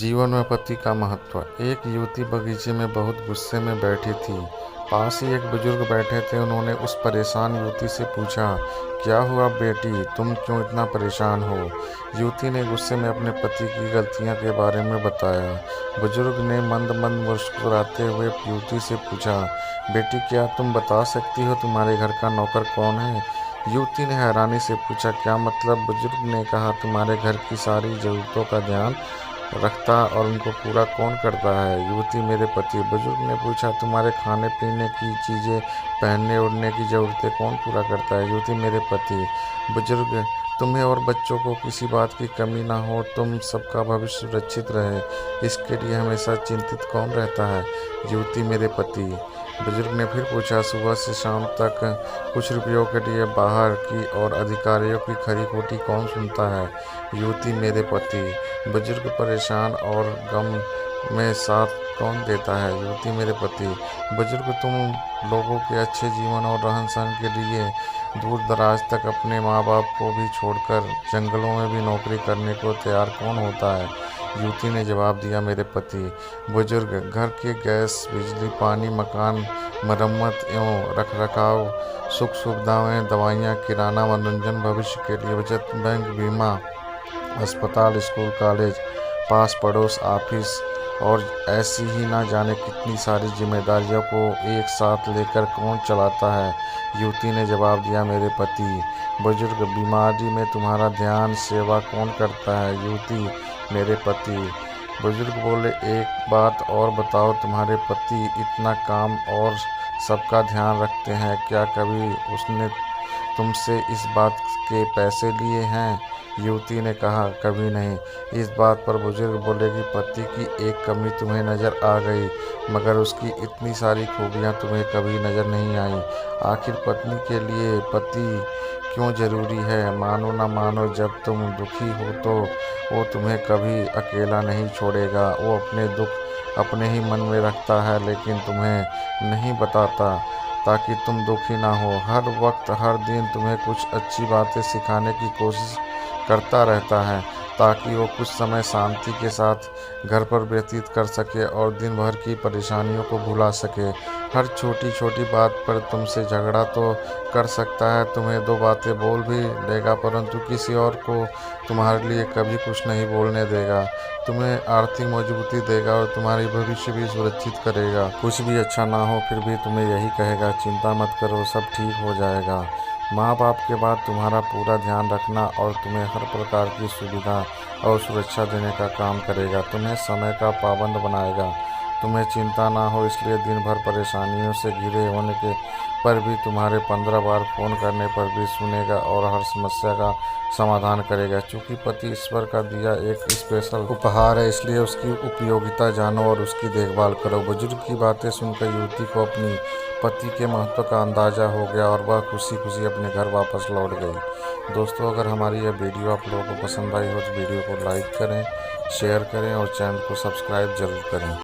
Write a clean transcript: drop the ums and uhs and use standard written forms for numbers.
जीवन में पति का महत्व। एक युवती बगीचे में बहुत गुस्से में बैठी थी। पास ही एक बुजुर्ग बैठे थे। उन्होंने उस परेशान युवती से पूछा, क्या हुआ बेटी, तुम क्यों इतना परेशान हो? युवती ने गुस्से में अपने पति की गलतियां के बारे में बताया। बुजुर्ग ने मंद मंद मुस्कुराते हुए युवती से पूछा, बेटी क्या तुम बता सकती हो तुम्हारे घर का नौकर कौन है? युवती ने हैरानी से पूछा, क्या मतलब? बुजुर्ग ने कहा, तुम्हारे घर की सारी ज़रूरतों का ध्यान रखता और उनको पूरा कौन करता है? युवती, मेरे पति। बुजुर्ग ने पूछा, तुम्हारे खाने पीने की चीज़ें, पहनने ओढ़ने की ज़रूरतें कौन पूरा करता है? युवती, मेरे पति। बुजुर्ग, तुम्हें और बच्चों को किसी बात की कमी ना हो, तुम सबका भविष्य सुरक्षित रहे, इसके लिए हमेशा चिंतित कौन रहता है? युवती, मेरे पति। बुजुर्ग ने फिर पूछा, सुबह से शाम तक कुछ रुपयों के लिए बाहर की और अधिकारियों की खरी खोटी कौन सुनता है? युवती, मेरे पति। बुजुर्ग, परेशान और गम में साथ कौन देता है? युवती, मेरे पति। बुजुर्ग, तुम लोगों के अच्छे जीवन और रहन सहन के लिए दूर दराज तक अपने माँ बाप को भी छोड़कर जंगलों में भी नौकरी करने को तैयार कौन होता है? युवती ने जवाब दिया, मेरे पति। बुजुर्ग, घर के गैस, बिजली, पानी, मकान, मरम्मत एवं रखरखाव, सुख सुविधाएं, दवाइयाँ, किराना, मनोरंजन, भविष्य के लिए बचत, बैंक, बीमा, अस्पताल, स्कूल, कॉलेज, पास पड़ोस, ऑफिस और ऐसी ही ना जाने कितनी सारी जिम्मेदारियों को एक साथ लेकर कौन चलाता है? युवती ने जवाब दिया, मेरे पति। बुजुर्ग, बीमारी में तुम्हारा ध्यान सेवा कौन करता है? युवती, मेरे पति। बुजुर्ग बोले, एक बात और बताओ, तुम्हारे पति इतना काम और सबका ध्यान रखते हैं, क्या कभी उसने तुमसे इस बात के पैसे लिए हैं? युवती ने कहा, कभी नहीं। इस बात पर बुजुर्ग बोले कि पति की एक कमी तुम्हें नज़र आ गई, मगर उसकी इतनी सारी खूबियाँ तुम्हें कभी नज़र नहीं आई। आखिर पत्नी के लिए पति क्यों ज़रूरी है? मानो ना मानो, जब तुम दुखी हो तो वो तुम्हें कभी अकेला नहीं छोड़ेगा। वो अपने दुख अपने ही मन में रखता है, लेकिन तुम्हें नहीं बताता ताकि तुम दुखी ना हो। हर वक्त हर दिन तुम्हें कुछ अच्छी बातें सिखाने की कोशिश करता रहता है, ताकि वो कुछ समय शांति के साथ घर पर व्यतीत कर सके और दिन भर की परेशानियों को भुला सके। हर छोटी छोटी बात पर तुमसे झगड़ा तो कर सकता है, तुम्हें दो बातें बोल भी लेगा, परंतु किसी और को तुम्हारे लिए कभी कुछ नहीं बोलने देगा। तुम्हें आर्थिक मजबूती देगा और तुम्हारी भविष्य भी सुरक्षित करेगा। कुछ भी अच्छा ना हो फिर भी तुम्हें यही कहेगा, चिंता मत करो, सब ठीक हो जाएगा। माँ बाप के बाद तुम्हारा पूरा ध्यान रखना और तुम्हें हर प्रकार की सुविधा और सुरक्षा देने का काम करेगा। तुम्हें समय का पाबंद बनाएगा। तुम्हें चिंता ना हो इसलिए दिन भर परेशानियों से घिरे होने के पर भी तुम्हारे 15 बार फ़ोन करने पर भी सुनेगा और हर समस्या का समाधान करेगा। चूँकि पति ईश्वर का दिया एक स्पेशल उपहार है, इसलिए उसकी उपयोगिता जानो और उसकी देखभाल करो। बुजुर्ग की बातें सुनकर युवती को अपनी पति के महत्व का अंदाज़ा हो गया और वह खुशी खुशी अपने घर वापस लौट गई। दोस्तों, अगर हमारी यह वीडियो आप लोगों को पसंद आई हो तो वीडियो को लाइक करें, शेयर करें और चैनल को सब्सक्राइब जरूर करें।